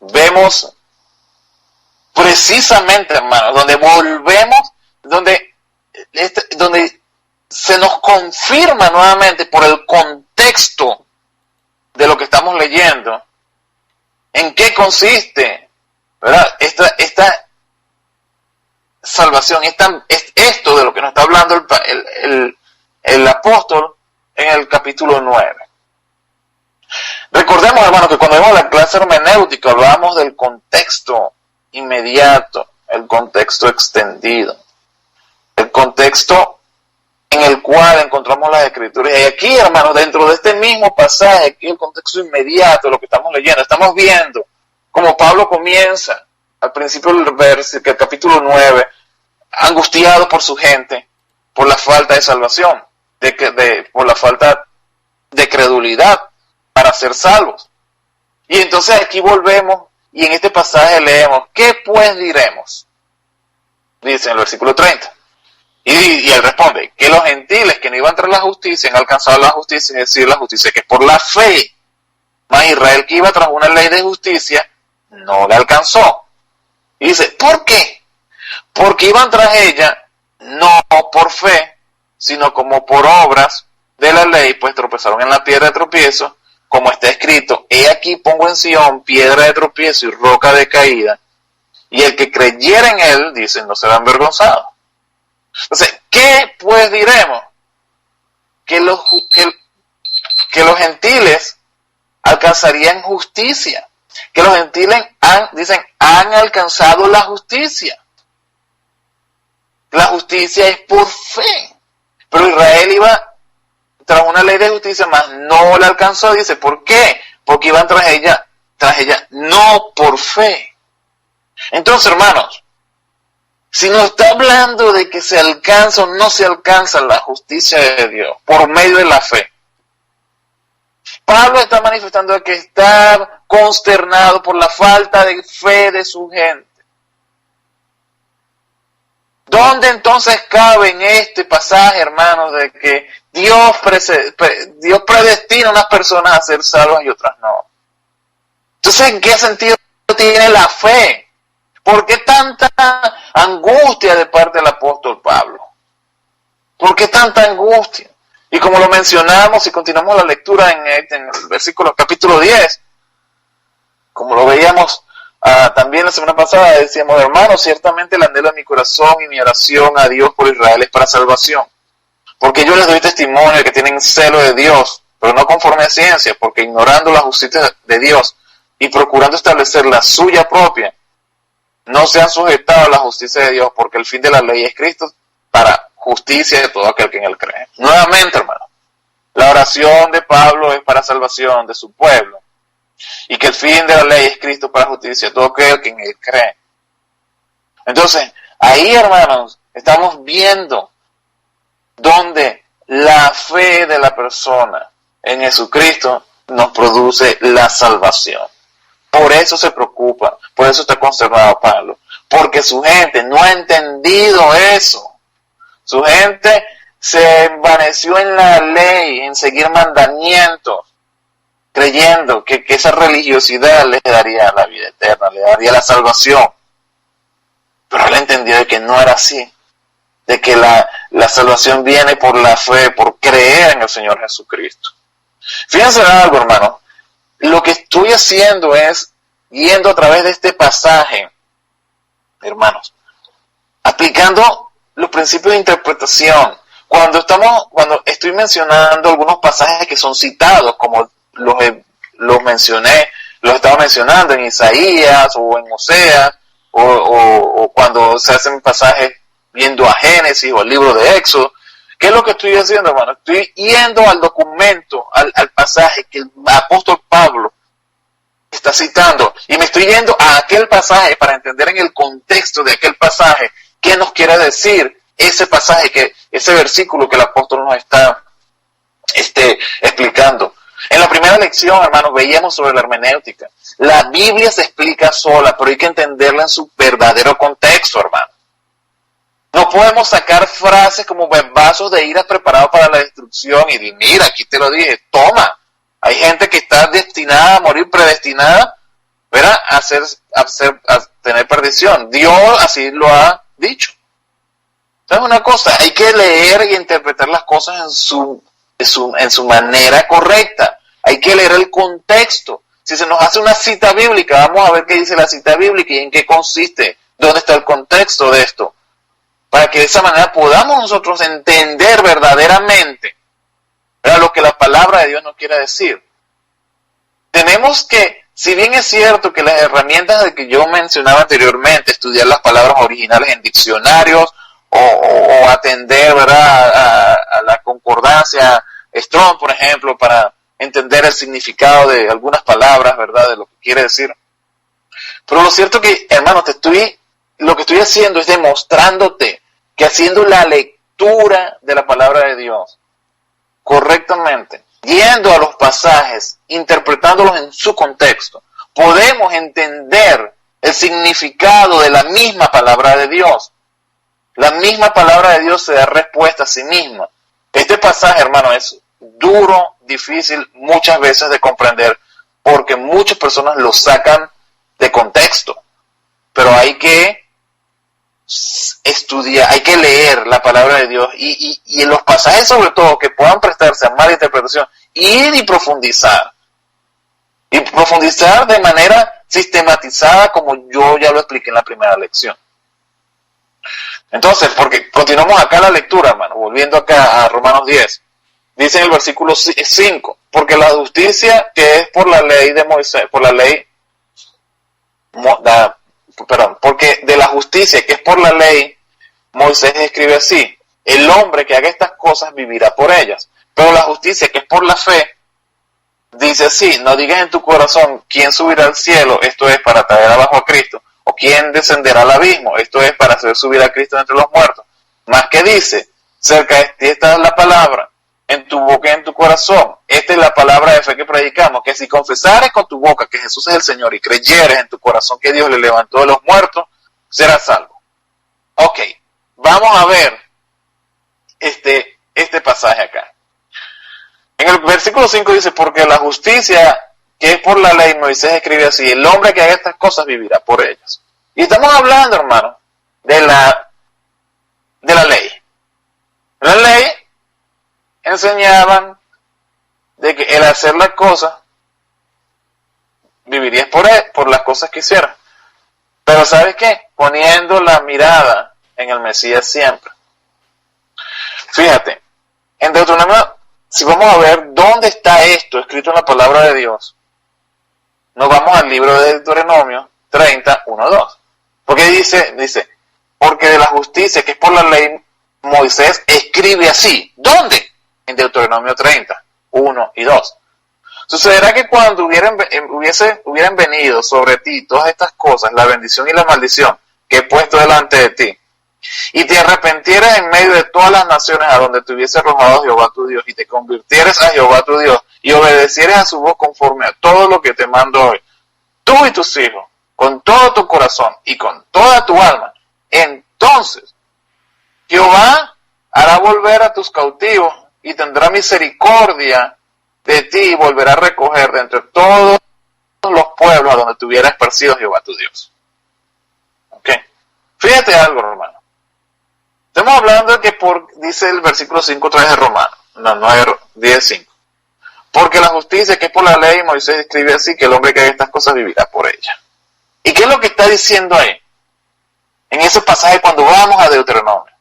vemos precisamente, hermanos, donde volvemos, donde se nos confirma nuevamente por el contexto de lo que estamos leyendo, en qué consiste, ¿verdad? Esta salvación, esto de lo que nos está hablando el apóstol en el capítulo 9. Recordemos, hermanos, que cuando vimos la clase hermenéutica hablábamos del contexto inmediato, el contexto extendido, el contexto en el cual encontramos las escrituras. Y aquí, hermanos, dentro de este mismo pasaje, aquí el contexto inmediato de lo que estamos leyendo, estamos viendo como Pablo comienza al principio del capítulo 9, angustiado por su gente, por la falta de salvación, por la falta de credulidad para ser salvos. Y entonces aquí volvemos y en este pasaje leemos, ¿qué pues diremos? Dice en el versículo 30. Y él responde, que los gentiles que no iban tras la justicia han alcanzado la justicia, es decir, la justicia que es por la fe. Mas Israel que iba tras una ley de justicia, no la alcanzó. Y dice, ¿por qué? Porque iban tras ella, no por fe, sino como por obras de la ley, pues tropezaron en la piedra de tropiezo, como está escrito, he aquí pongo en Sión piedra de tropiezo y roca de caída, y el que creyera en él, dice, no será avergonzado. Entonces, ¿qué pues diremos? Que los gentiles alcanzarían justicia, que los gentiles han alcanzado la justicia. La justicia es por fe, pero Israel iba tras una ley de justicia, mas no la alcanzó. Dice, ¿por qué? Porque iban tras ella no por fe. Entonces, hermanos, si nos está hablando de que se alcanza o no se alcanza la justicia de Dios por medio de la fe, Pablo está manifestando que está consternado por la falta de fe de su gente. ¿Dónde entonces cabe en este pasaje, hermanos, de que Dios predestina a unas personas a ser salvas y otras no? Entonces, ¿en qué sentido tiene la fe? ¿Por qué tanta angustia de parte del apóstol Pablo? ¿Por qué tanta angustia? Y como lo mencionamos y continuamos la lectura en el versículo capítulo 10, como lo veíamos también la semana pasada, decíamos, hermanos, ciertamente el anhelo de mi corazón y mi oración a Dios por Israel es para salvación. Porque yo les doy testimonio de que tienen celo de Dios, pero no conforme a ciencia, porque ignorando la justicia de Dios y procurando establecer la suya propia, no se han sujetado a la justicia de Dios, porque el fin de la ley es Cristo para justicia de todo aquel que en él cree. Nuevamente, hermano, la oración de Pablo es para salvación de su pueblo, y que el fin de la ley es Cristo para justicia de todo aquel que en él cree. Entonces, ahí, hermanos, estamos viendo donde la fe de la persona en Jesucristo nos produce la salvación. Por eso se preocupa, por eso está consternado Pablo, porque su gente no ha entendido eso. Su gente se envaneció en la ley, en seguir mandamientos, creyendo que esa religiosidad les daría la vida eterna, les daría la salvación. Pero él entendió de que no era así, de que la salvación viene por la fe, por creer en el Señor Jesucristo. Fíjense en algo, hermano. Lo que estoy haciendo es yendo a través de este pasaje, hermanos, aplicando los principios de interpretación. Cuando estoy mencionando algunos pasajes que son citados, como los mencioné, los estaba mencionando en Isaías o en Oseas, o cuando se hacen pasajes viendo a Génesis o al libro de Éxodo. ¿Qué es lo que estoy haciendo, hermano? Estoy yendo al documento, al pasaje que el apóstol Pablo está citando, y me estoy yendo a aquel pasaje para entender en el contexto de aquel pasaje qué nos quiere decir ese pasaje, ese versículo que el apóstol nos está explicando. En la primera lección, hermanos, veíamos sobre la hermenéutica. La Biblia se explica sola, pero hay que entenderla en su verdadero contexto, hermano. No podemos sacar frases como vasos de ira preparados para la destrucción y mira, aquí te lo dije, toma. Hay gente que está destinada a morir, predestinada, ¿verdad? A tener perdición. Dios así lo ha dicho. ¿Sabes una cosa? Hay que leer y interpretar las cosas en su manera correcta. Hay que leer el contexto. Si se nos hace una cita bíblica, vamos a ver qué dice la cita bíblica y en qué consiste, dónde está el contexto de esto, para que de esa manera podamos nosotros entender verdaderamente, ¿verdad?, lo que la palabra de Dios nos quiere decir. Tenemos que, si bien es cierto que las herramientas de que yo mencionaba anteriormente, estudiar las palabras originales en diccionarios o atender, ¿verdad?, a la concordancia Strong, por ejemplo, para entender el significado de algunas palabras, ¿verdad?, de lo que quiere decir. Pero lo cierto que, hermano, lo que estoy haciendo es demostrándote que haciendo la lectura de la palabra de Dios correctamente, yendo a los pasajes, interpretándolos en su contexto, podemos entender el significado de la misma palabra de Dios. La misma palabra de Dios se da respuesta a sí misma. Este pasaje, hermano, es duro, difícil muchas veces de comprender, porque muchas personas lo sacan de contexto. Pero hay que estudiar, hay que leer la palabra de Dios y en los pasajes sobre todo que puedan prestarse a mala interpretación, ir y profundizar de manera sistematizada, como yo ya lo expliqué en la primera lección. Entonces, porque continuamos acá la lectura, hermano, volviendo acá a Romanos 10, dice en el versículo 5, porque la justicia que es por la ley de Moisés, porque de la justicia que es por la ley, Moisés escribe así: el hombre que haga estas cosas vivirá por ellas. Pero la justicia que es por la fe, dice así: no digas en tu corazón quién subirá al cielo, esto es para traer abajo a Cristo, o quién descenderá al abismo, esto es para hacer subir a Cristo entre los muertos. Más que dice, cerca de ti está la palabra, en tu boca y en tu corazón. Esta es la palabra de fe que predicamos, que si confesares con tu boca que Jesús es el Señor y creyeres en tu corazón que Dios le levantó de los muertos, serás salvo. Ok, vamos a ver este pasaje acá. En el versículo 5 dice, porque la justicia que es por la ley, Moisés escribe así: el hombre que haga estas cosas vivirá por ellas. Y estamos hablando, hermano, de la ley. La ley enseñaban de que el hacer las cosas vivirías por las cosas que hicieras. Pero ¿sabes qué? Poniendo la mirada en el Mesías siempre. Fíjate, en Deuteronomio, si vamos a ver dónde está esto escrito en la palabra de Dios, nos vamos al libro de Deuteronomio 30, 1, 2. Porque dice, porque de la justicia que es por la ley, Moisés escribe así. ¿Dónde? En Deuteronomio 30, 1 y 2. Sucederá que cuando hubieran venido sobre ti todas estas cosas, la bendición y la maldición que he puesto delante de ti, y te arrepentieras en medio de todas las naciones a donde te hubiese arrojado Jehová tu Dios, y te convirtieres a Jehová tu Dios, y obedecieres a su voz conforme a todo lo que te mando hoy, tú y tus hijos, con todo tu corazón y con toda tu alma, entonces Jehová hará volver a tus cautivos y tendrá misericordia de ti y volverá a recoger de entre todos los pueblos a donde te hubiera esparcido Jehová tu Dios. ¿Ok? Fíjate algo, hermano. Estamos hablando de que dice el versículo 5.3 de Romanos, no, 10.5. Porque la justicia que es por la ley, Moisés escribe así, que el hombre que haga estas cosas vivirá por ella. ¿Y qué es lo que está diciendo ahí? En ese pasaje cuando vamos a Deuteronomio.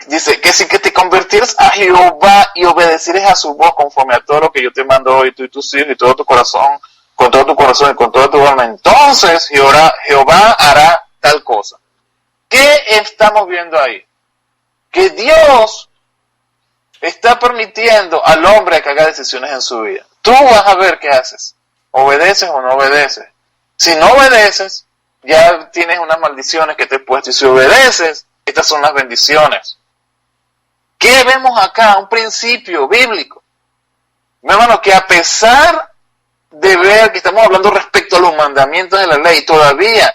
Dice que si que te convirtieras a Jehová y obedecieres a su voz conforme a todo lo que yo te mando hoy, tú y tus hijos y todo tu corazón, con todo tu corazón y con toda tu alma, entonces Jehová hará tal cosa. ¿Qué estamos viendo ahí? Que Dios está permitiendo al hombre que haga decisiones en su vida. Tú vas a ver qué haces. ¿Obedeces o no obedeces? Si no obedeces, ya tienes unas maldiciones que te he puesto. Y si obedeces, estas son las bendiciones. ¿Qué vemos acá? Un principio bíblico. Mi hermano, que a pesar de ver que estamos hablando respecto a los mandamientos de la ley, todavía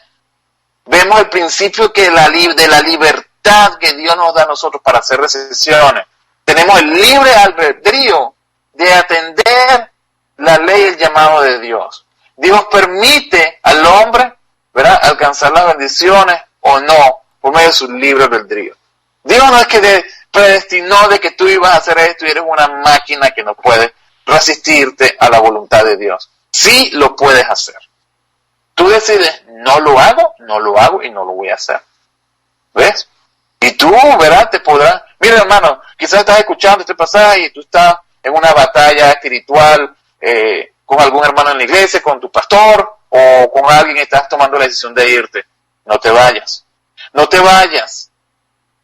vemos el principio que de la libertad que Dios nos da a nosotros para hacer decisiones. Tenemos el libre albedrío de atender la ley y el llamado de Dios. Dios permite al hombre, ¿verdad?, alcanzar las bendiciones o no por medio de su libre albedrío. Dios no es que predestinó de que tú ibas a hacer esto y eres una máquina que no puede resistirte a la voluntad de Dios. Sí lo puedes hacer. Tú decides, no lo hago y no lo voy a hacer. ¿Ves? Y tú, ¿verdad?, te podrás... Mira, hermano, quizás estás escuchando este pasaje y tú estás en una batalla espiritual con algún hermano en la iglesia, con tu pastor o con alguien y estás tomando la decisión de irte. No te vayas. No te vayas.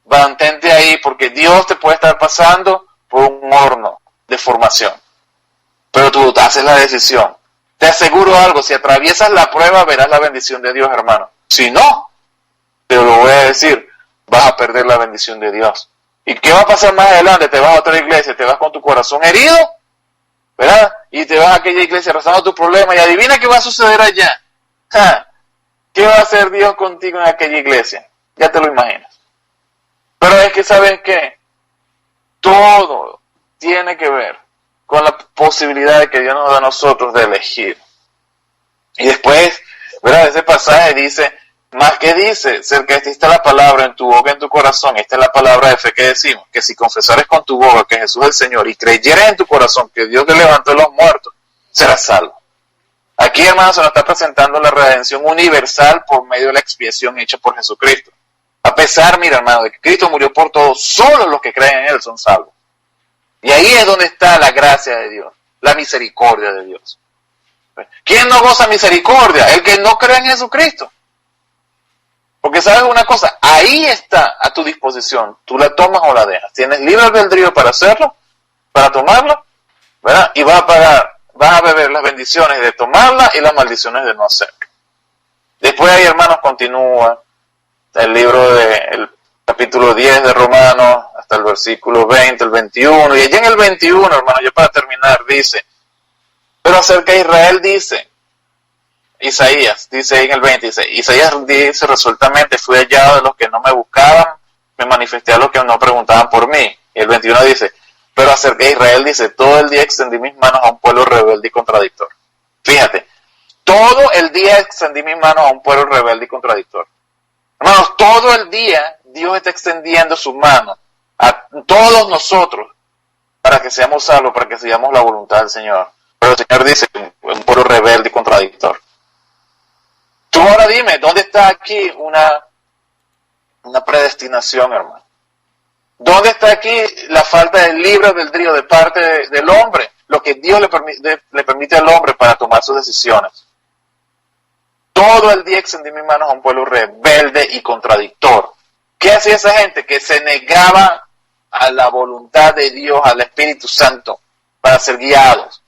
Mantente ahí porque Dios te puede estar pasando por un horno de formación. Pero tú haces la decisión. Te aseguro algo, si atraviesas la prueba verás la bendición de Dios, hermano. Si no, te lo voy a decir, vas a perder la bendición de Dios. ¿Y qué va a pasar más adelante? Te vas a otra iglesia, te vas con tu corazón herido, ¿verdad? Y te vas a aquella iglesia rezando tu problema y adivina qué va a suceder allá. ¿Qué va a hacer Dios contigo en aquella iglesia? Ya te lo imaginas. Pero es que, ¿sabes qué? Todo tiene que ver con la posibilidad de que Dios nos da a nosotros de elegir. Y después, ¿verdad?, ese pasaje dice, más que dice, cerca de ti está la palabra en tu boca, en tu corazón. Esta es la palabra de fe que decimos, que si confesares con tu boca que Jesús es el Señor y creyeres en tu corazón que Dios te levantó de los muertos, serás salvo. Aquí, hermanos, se nos está presentando la redención universal por medio de la expiación hecha por Jesucristo. A pesar, mira, hermano, de que Cristo murió por todos, solo los que creen en Él son salvos. Y ahí es donde está la gracia de Dios, la misericordia de Dios. ¿Quién no goza misericordia? El que no cree en Jesucristo. Porque sabes una cosa, ahí está a tu disposición. Tú la tomas o la dejas. Tienes libre albedrío para hacerlo, para tomarlo, ¿verdad? Y vas a beber las bendiciones de tomarla y las maldiciones de no hacerlo. Después ahí, hermanos, continúa el libro del capítulo 10 de Romanos hasta el versículo 20, el 21. Y allí en el 21, hermano, ya para terminar, dice, pero acerca de Israel dice, Isaías, dice en el 20, Isaías dice resueltamente, fui hallado de los que no me buscaban, me manifesté a los que no preguntaban por mí. Y el 21 dice, pero acerca de Israel dice, todo el día extendí mis manos a un pueblo rebelde y contradictor. Fíjate, todo el día extendí mis manos a un pueblo rebelde y contradictor. Hermanos, todo el día Dios está extendiendo sus manos a todos nosotros para que seamos salvos, para que sigamos la voluntad del Señor. Pero el Señor dice, un pueblo rebelde y contradictor. Tú ahora dime, ¿dónde está aquí una predestinación, hermano? ¿Dónde está aquí la falta de libre albedrío de parte del hombre? Lo que Dios le permite al hombre para tomar sus decisiones. Todo el día extendí mis manos a un pueblo rebelde y contradictor. ¿Qué hacía esa gente? Que se negaba a la voluntad de Dios, al Espíritu Santo, para ser guiados.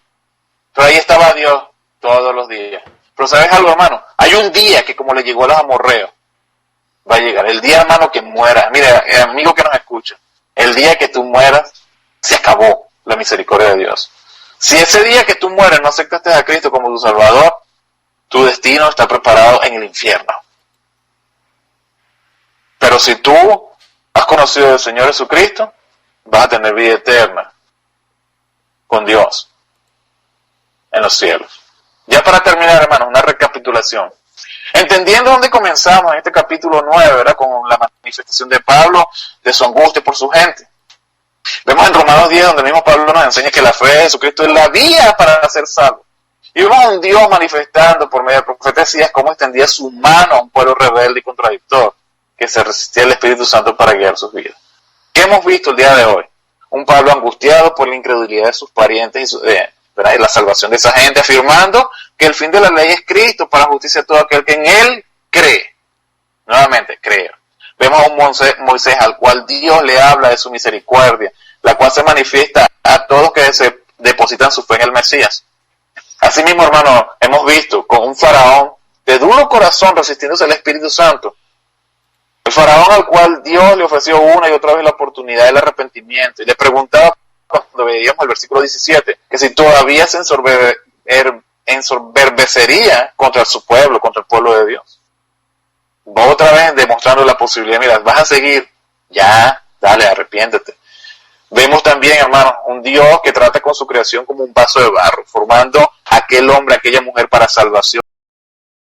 Pero ahí estaba Dios todos los días. Pero ¿sabes algo, hermano? Hay un día que, como le llegó a los amorreos, va a llegar. El día, hermano, que mueras. Mira, amigo que nos escucha, el día que tú mueras, se acabó la misericordia de Dios. Si ese día que tú mueres no aceptaste a Cristo como tu Salvador, tu destino está preparado en el infierno. Pero si tú has conocido al Señor Jesucristo, vas a tener vida eterna con Dios en los cielos. Ya para terminar, hermanos, una recapitulación. Entendiendo dónde comenzamos en este capítulo 9, ¿verdad? Con la manifestación de Pablo, de su angustia por su gente. Vemos en Romanos 10, donde mismo Pablo nos enseña que la fe de Jesucristo es la vía para ser salvo. Y vemos a un Dios manifestando por medio de profecías cómo extendía su mano a un pueblo rebelde y contradictor, que se resistía al Espíritu Santo para guiar sus vidas. ¿Qué hemos visto el día de hoy? Un Pablo angustiado por la incredulidad de sus parientes y la salvación de esa gente, afirmando que el fin de la ley es Cristo para justicia a todo aquel que en Él cree. Nuevamente, creer. Vemos a un Moisés al cual Dios le habla de su misericordia, la cual se manifiesta a todos que se depositan su fe en el Mesías. Asimismo, hermano, hemos visto con un faraón de duro corazón resistiéndose al Espíritu Santo. El faraón al cual Dios le ofreció una y otra vez la oportunidad del arrepentimiento y le preguntaba, cuando veíamos el versículo 17, que si todavía se ensoberbecería contra su pueblo, contra el pueblo de Dios. Otra vez demostrando la posibilidad, mira, vas a seguir, ya, dale, arrepiéntete. Vemos también, hermanos, un Dios que trata con su creación como un vaso de barro, formando a aquel hombre, aquella mujer para salvación.